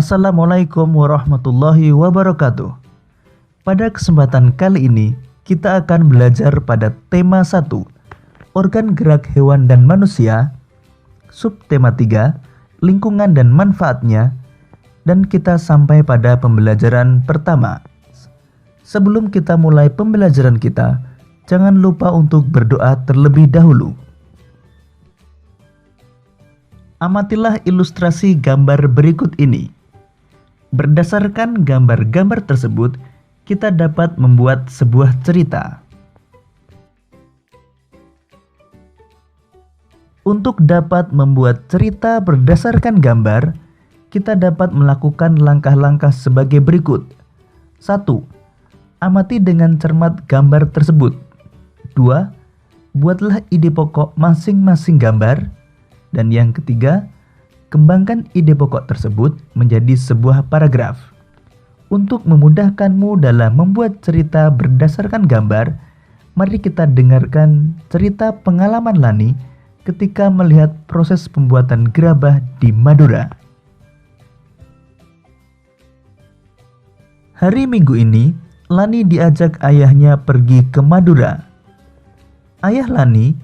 Assalamualaikum warahmatullahi wabarakatuh. Pada kesempatan kali ini, kita akan belajar pada tema 1, organ gerak hewan dan manusia, subtema 3, lingkungan dan manfaatnya, dan kita sampai pada pembelajaran pertama. Sebelum kita mulai pembelajaran kita, jangan lupa untuk berdoa terlebih dahulu. Amatilah ilustrasi gambar berikut ini. Berdasarkan gambar-gambar tersebut, kita dapat membuat sebuah cerita. Untuk dapat membuat cerita berdasarkan gambar, kita dapat melakukan langkah-langkah sebagai berikut. 1. Amati dengan cermat gambar tersebut. 2. Buatlah ide pokok masing-masing gambar. Dan yang ketiga, kembangkan ide pokok tersebut menjadi sebuah paragraf. Untuk memudahkanmu dalam membuat cerita berdasarkan gambar, mari kita dengarkan cerita pengalaman Lani ketika melihat proses pembuatan gerabah di Madura. Hari Minggu ini, Lani diajak ayahnya pergi ke Madura. Ayah Lani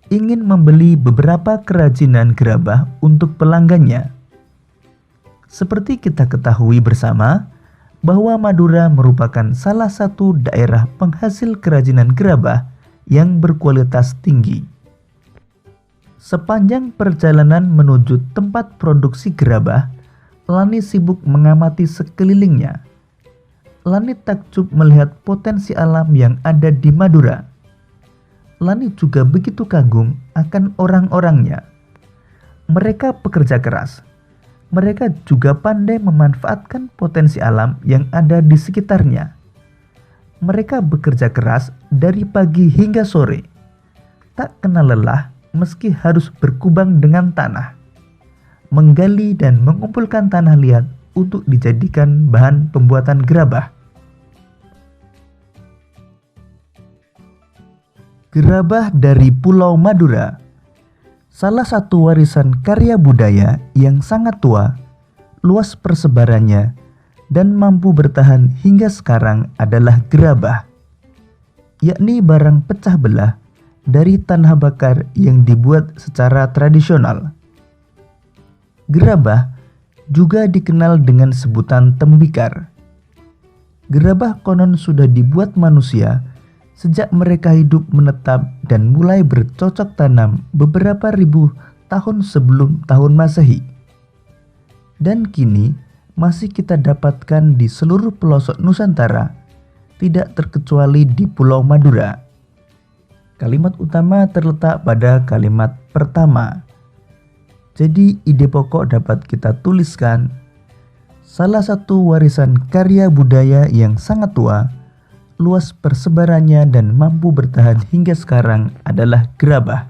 ingin membeli beberapa kerajinan gerabah untuk pelanggannya. Seperti kita ketahui bersama, bahwa Madura merupakan salah satu daerah penghasil kerajinan gerabah yang berkualitas tinggi. Sepanjang perjalanan menuju tempat produksi gerabah, Lani sibuk mengamati sekelilingnya. Lani takjub melihat potensi alam yang ada di Madura. Lani juga begitu kagum akan orang-orangnya. Mereka pekerja keras. Mereka juga pandai memanfaatkan potensi alam yang ada di sekitarnya. Mereka bekerja keras dari pagi hingga sore. Tak kenal lelah meski harus berkubang dengan tanah. Menggali dan mengumpulkan tanah liat untuk dijadikan bahan pembuatan gerabah. Gerabah dari Pulau Madura, salah satu warisan karya budaya yang sangat tua, luas persebarannya, dan mampu bertahan hingga sekarang adalah gerabah, yakni barang pecah belah dari tanah bakar yang dibuat secara tradisional. Gerabah juga dikenal dengan sebutan tembikar. Gerabah konon sudah dibuat manusia sejak mereka hidup menetap dan mulai bercocok tanam beberapa ribu tahun sebelum tahun Masehi. Dan kini masih kita dapatkan di seluruh pelosok Nusantara, tidak terkecuali di Pulau Madura. Kalimat utama terletak pada kalimat pertama. Jadi ide pokok dapat kita tuliskan, salah satu warisan karya budaya yang sangat tua, luas persebarannya dan mampu bertahan hingga sekarang adalah gerabah.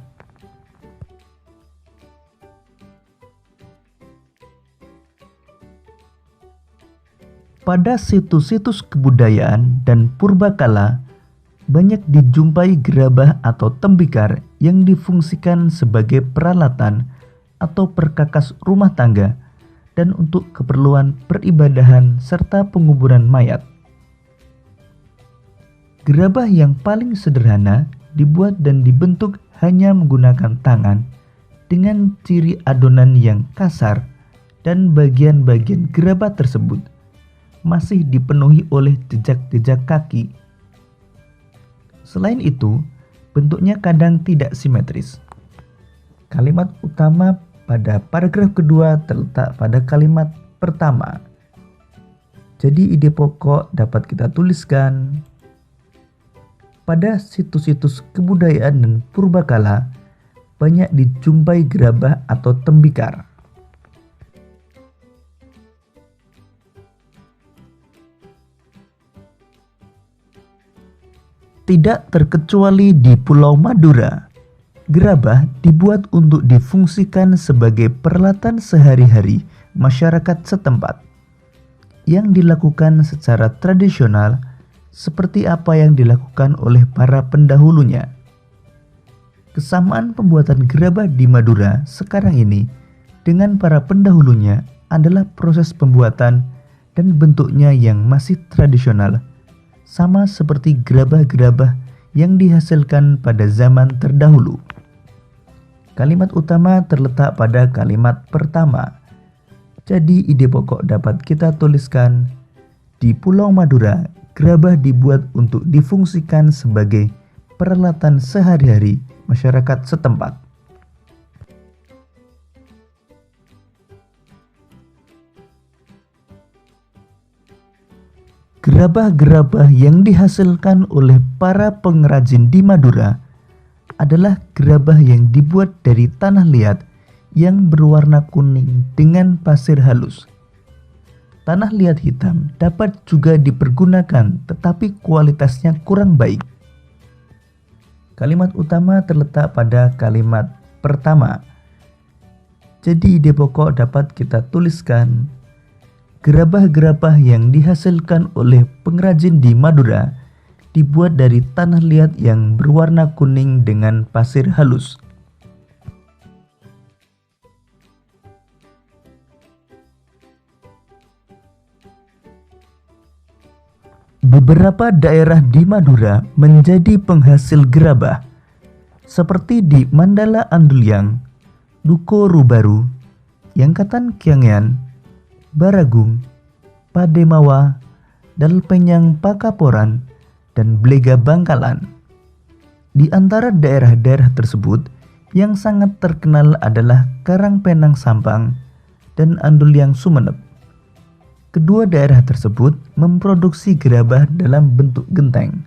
Pada situs-situs kebudayaan dan purbakala, banyak dijumpai gerabah atau tembikar yang difungsikan sebagai peralatan atau perkakas rumah tangga dan untuk keperluan peribadahan serta penguburan mayat. Gerabah yang paling sederhana dibuat dan dibentuk hanya menggunakan tangan dengan ciri adonan yang kasar, dan bagian-bagian gerabah tersebut masih dipenuhi oleh jejak-jejak kaki. Selain itu, bentuknya kadang tidak simetris. Kalimat utama pada paragraf kedua terletak pada kalimat pertama. Jadi ide pokok dapat kita tuliskan, pada situs-situs kebudayaan dan purbakala banyak dijumpai gerabah atau tembikar. Tidak terkecuali di Pulau Madura, gerabah dibuat untuk difungsikan sebagai peralatan sehari-hari masyarakat setempat yang dilakukan secara tradisional seperti apa yang dilakukan oleh para pendahulunya. Kesamaan pembuatan gerabah di Madura sekarang ini dengan para pendahulunya adalah proses pembuatan dan bentuknya yang masih tradisional, sama seperti gerabah-gerabah yang dihasilkan pada zaman terdahulu. Kalimat utama terletak pada kalimat pertama. Jadi ide pokok dapat kita tuliskan, di Pulau Madura, gerabah dibuat untuk difungsikan sebagai peralatan sehari-hari masyarakat setempat. Gerabah-gerabah yang dihasilkan oleh para pengrajin di Madura adalah gerabah yang dibuat dari tanah liat yang berwarna kuning dengan pasir halus. Tanah liat hitam dapat juga dipergunakan, tetapi kualitasnya kurang baik. Kalimat utama terletak pada kalimat pertama. Jadi ide pokok dapat kita tuliskan, gerabah-gerabah yang dihasilkan oleh pengrajin di Madura dibuat dari tanah liat yang berwarna kuning dengan pasir halus. Beberapa daerah di Madura menjadi penghasil gerabah, seperti di Mandala Andulyang, Duko Rubaru, Yangkatan Kyangyan, Baragung, Pademawa, Dalpenyang Pakaporan, dan Blega Bangkalan. Di antara daerah-daerah tersebut, yang sangat terkenal adalah Karangpenang Sampang dan Andulyang Sumeneb. Kedua daerah tersebut memproduksi gerabah dalam bentuk genteng.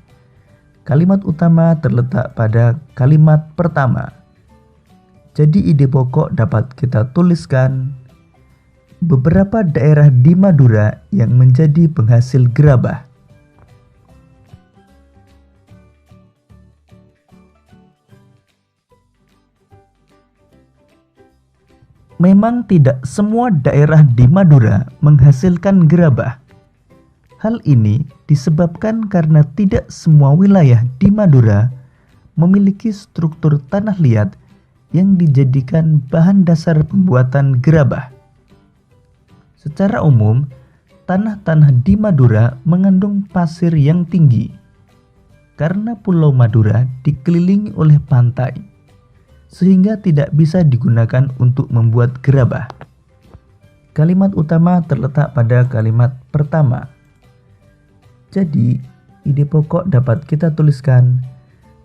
Kalimat utama terletak pada kalimat pertama. Jadi ide pokok dapat kita tuliskan, beberapa daerah di Madura yang menjadi penghasil gerabah. Memang tidak semua daerah di Madura menghasilkan gerabah. Hal ini disebabkan karena tidak semua wilayah di Madura memiliki struktur tanah liat yang dijadikan bahan dasar pembuatan gerabah. Secara umum, tanah-tanah di Madura mengandung pasir yang tinggi. Karena Pulau Madura dikelilingi oleh pantai, sehingga tidak bisa digunakan untuk membuat gerabah. Kalimat utama terletak pada kalimat pertama. Jadi, ide pokok dapat kita tuliskan,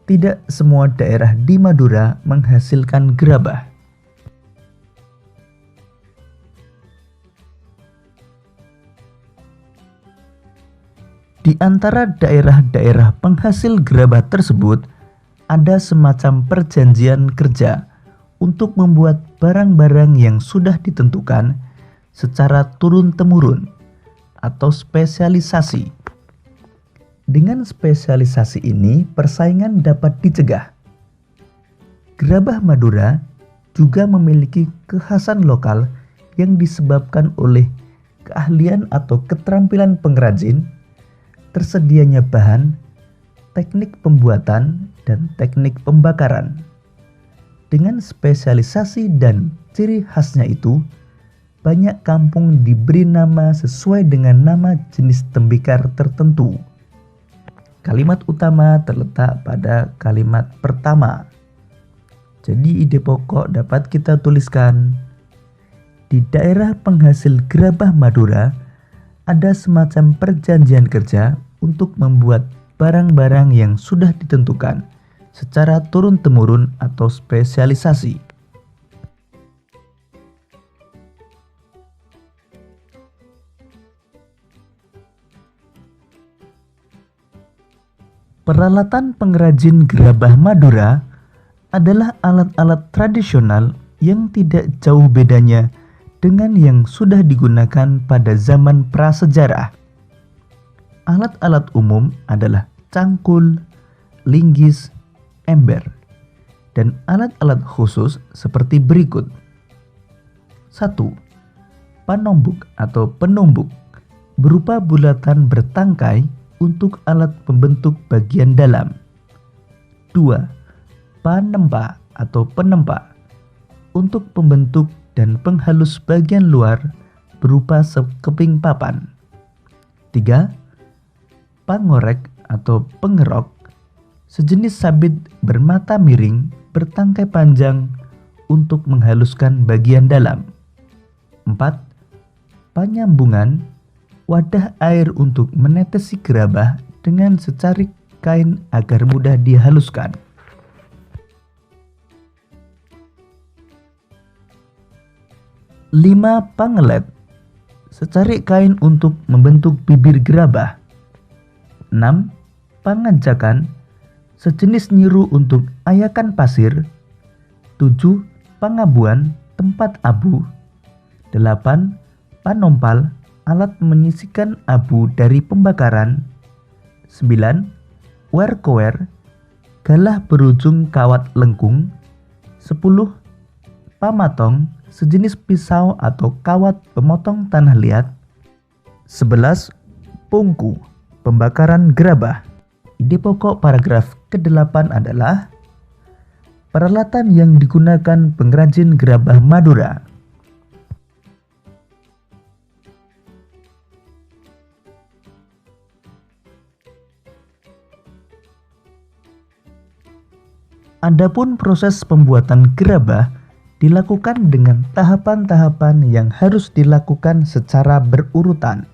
tidak semua daerah di Madura menghasilkan gerabah. Di antara daerah-daerah penghasil gerabah tersebut, ada semacam perjanjian kerja untuk membuat barang-barang yang sudah ditentukan secara turun-temurun atau spesialisasi. Dengan spesialisasi ini, persaingan dapat dicegah. Gerabah Madura juga memiliki kekhasan lokal yang disebabkan oleh keahlian atau keterampilan pengrajin, tersedianya bahan, teknik pembuatan, dan teknik pembakaran. Dengan spesialisasi dan ciri khasnya itu, banyak kampung diberi nama sesuai dengan nama jenis tembikar tertentu. Kalimat utama terletak pada kalimat pertama. Jadi ide pokok dapat kita tuliskan, di daerah penghasil gerabah Madura ada semacam perjanjian kerja untuk membuat barang-barang yang sudah ditentukan secara turun-temurun atau spesialisasi. Peralatan pengrajin gerabah Madura adalah alat-alat tradisional yang tidak jauh bedanya dengan yang sudah digunakan pada zaman prasejarah. Alat-alat umum adalah cangkul, linggis, ember, dan alat-alat khusus seperti berikut. 1. Panombuk atau penumbuk berupa bulatan bertangkai untuk alat pembentuk bagian dalam. 2. Panempa atau penempa untuk pembentuk dan penghalus bagian luar berupa sekeping papan. 3. Pangorek atau pengerok, sejenis sabit bermata miring bertangkai panjang untuk menghaluskan bagian dalam. 4. Panyambungan, wadah air untuk menetesi gerabah dengan secarik kain agar mudah dihaluskan. 5. Pangelet, secarik kain untuk membentuk bibir gerabah. 6. Pangancakan, sejenis nyiru untuk ayakan pasir. 7. Pangabuan, tempat abu. 8. Panompal, alat menyisikan abu dari pembakaran. 9. Werkower, galah berujung kawat lengkung. 10. Pamatong, sejenis pisau atau kawat pemotong tanah liat. 11. Pungku, pembakaran gerabah. Ide pokok paragraf ke-8 adalah peralatan yang digunakan pengrajin gerabah Madura. Adapun proses pembuatan gerabah dilakukan dengan tahapan-tahapan yang harus dilakukan secara berurutan.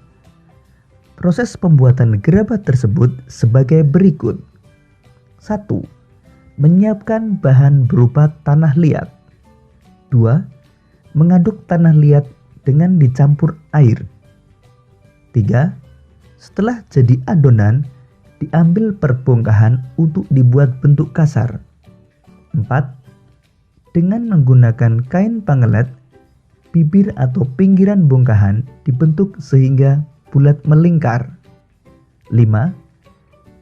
Proses pembuatan gerabah tersebut sebagai berikut. 1. Menyiapkan bahan berupa tanah liat. 2. Mengaduk tanah liat dengan dicampur air. 3. Setelah jadi adonan, diambil perbongkahan untuk dibuat bentuk kasar. 4. Dengan menggunakan kain pangelet, bibir atau pinggiran bongkahan dibentuk sehingga bulat melingkar. 5.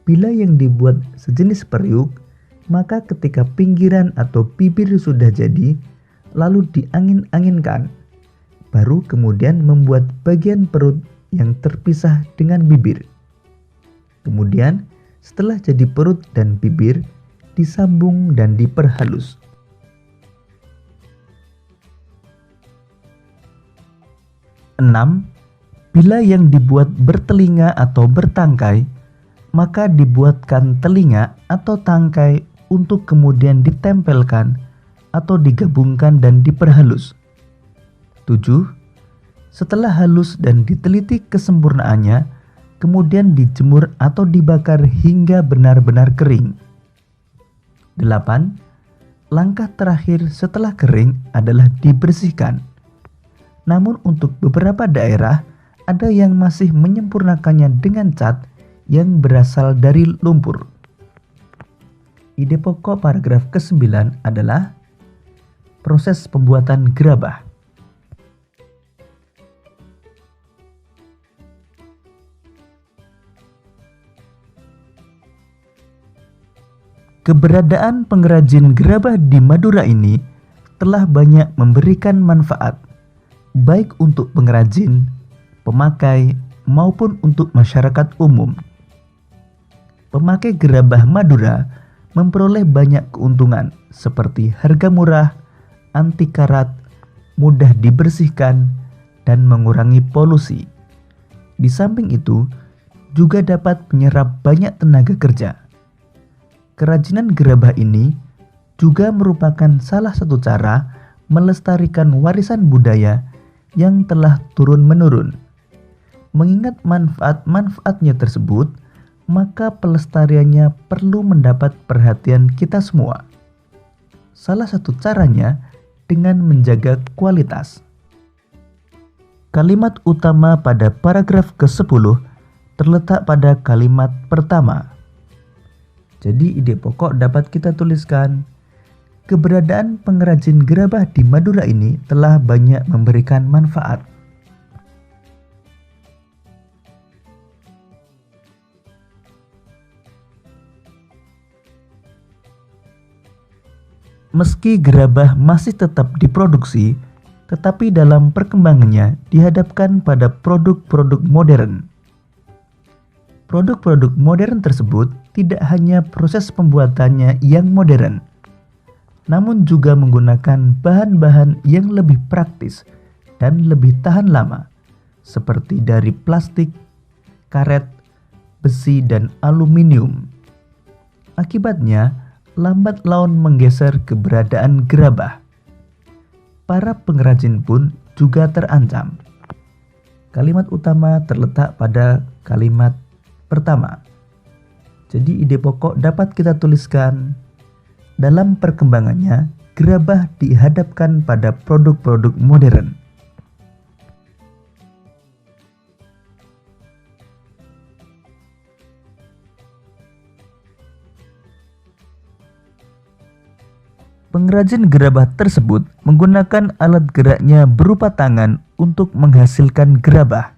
Bila yang dibuat sejenis periuk, maka ketika pinggiran atau bibir sudah jadi, lalu diangin-anginkan, baru kemudian membuat bagian perut yang terpisah dengan bibir. Kemudian setelah jadi perut dan bibir, disambung dan diperhalus. 6. Bila yang dibuat bertelinga atau bertangkai, maka dibuatkan telinga atau tangkai untuk kemudian ditempelkan atau digabungkan dan diperhalus. 7. Setelah halus dan diteliti kesempurnaannya, kemudian dijemur atau dibakar hingga benar-benar kering. 8. Langkah terakhir setelah kering adalah dibersihkan. Namun untuk beberapa daerah, ada yang masih menyempurnakannya dengan cat yang berasal dari lumpur. Ide pokok paragraf ke-9 adalah proses pembuatan gerabah. Keberadaan pengrajin gerabah di Madura ini telah banyak memberikan manfaat, baik untuk pengrajin, pemakai, maupun untuk masyarakat umum. Pemakai gerabah Madura memperoleh banyak keuntungan seperti harga murah, anti karat, mudah dibersihkan, dan mengurangi polusi. Di samping itu, juga dapat menyerap banyak tenaga kerja. Kerajinan gerabah ini juga merupakan salah satu cara melestarikan warisan budaya yang telah turun-menurun. Mengingat manfaat-manfaatnya tersebut, maka pelestariannya perlu mendapat perhatian kita semua. Salah satu caranya dengan menjaga kualitas. Kalimat utama pada paragraf ke-10 terletak pada kalimat pertama. Jadi ide pokok dapat kita tuliskan, keberadaan pengrajin gerabah di Madura ini telah banyak memberikan manfaat. Meski gerabah masih tetap diproduksi, tetapi dalam perkembangannya dihadapkan pada produk-produk modern. Produk-produk modern tersebut tidak hanya proses pembuatannya yang modern, namun juga menggunakan bahan-bahan yang lebih praktis dan lebih tahan lama, seperti dari plastik, karet, besi, dan aluminium. Akibatnya, lambat laun menggeser keberadaan gerabah. Para pengrajin pun juga terancam. Kalimat utama terletak pada kalimat pertama. Jadi ide pokok dapat kita tuliskan. Dalam perkembangannya, gerabah dihadapkan pada produk-produk modern. Pengrajin gerabah tersebut menggunakan alat geraknya berupa tangan untuk menghasilkan gerabah.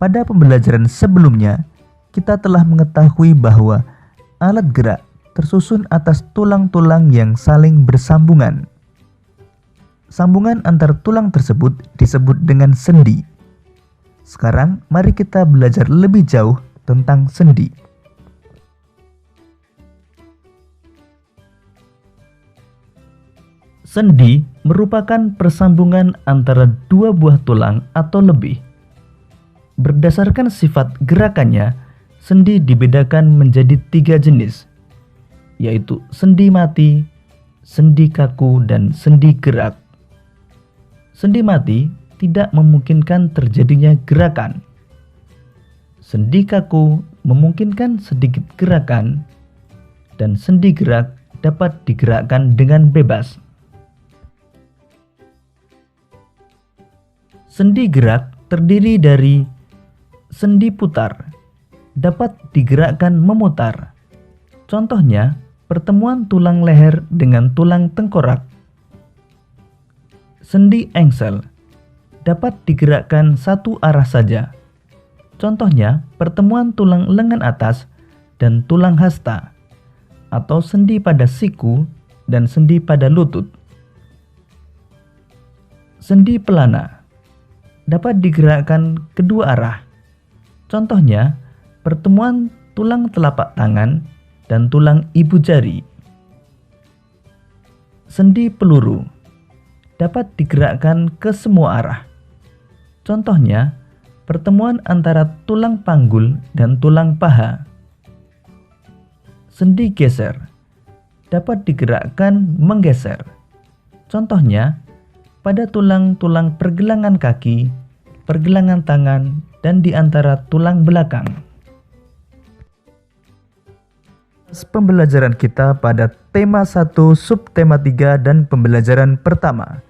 Pada pembelajaran sebelumnya, kita telah mengetahui bahwa alat gerak tersusun atas tulang-tulang yang saling bersambungan. Sambungan antar tulang tersebut disebut dengan sendi. Sekarang, mari kita belajar lebih jauh tentang sendi. Sendi merupakan persambungan antara dua buah tulang atau lebih. Berdasarkan sifat gerakannya, sendi dibedakan menjadi 3 jenis, yaitu sendi mati, sendi kaku, dan sendi gerak. Sendi mati tidak memungkinkan terjadinya gerakan. Sendi kaku memungkinkan sedikit gerakan, dan sendi gerak dapat digerakkan dengan bebas. Sendi gerak terdiri dari sendi putar, dapat digerakkan memutar. Contohnya, pertemuan tulang leher dengan tulang tengkorak. Sendi engsel dapat digerakkan satu arah saja. Contohnya, pertemuan tulang lengan atas dan tulang hasta, atau sendi pada siku dan sendi pada lutut. Sendi pelana dapat digerakkan kedua arah. Contohnya, pertemuan tulang telapak tangan dan tulang ibu jari. Sendi peluru dapat digerakkan ke semua arah. Contohnya, pertemuan antara tulang panggul dan tulang paha. Sendi geser dapat digerakkan menggeser. Contohnya, pada tulang-tulang pergelangan kaki, pergelangan tangan, dan di antara tulang belakang. Pembelajaran kita pada tema 1, subtema 3, dan pembelajaran pertama.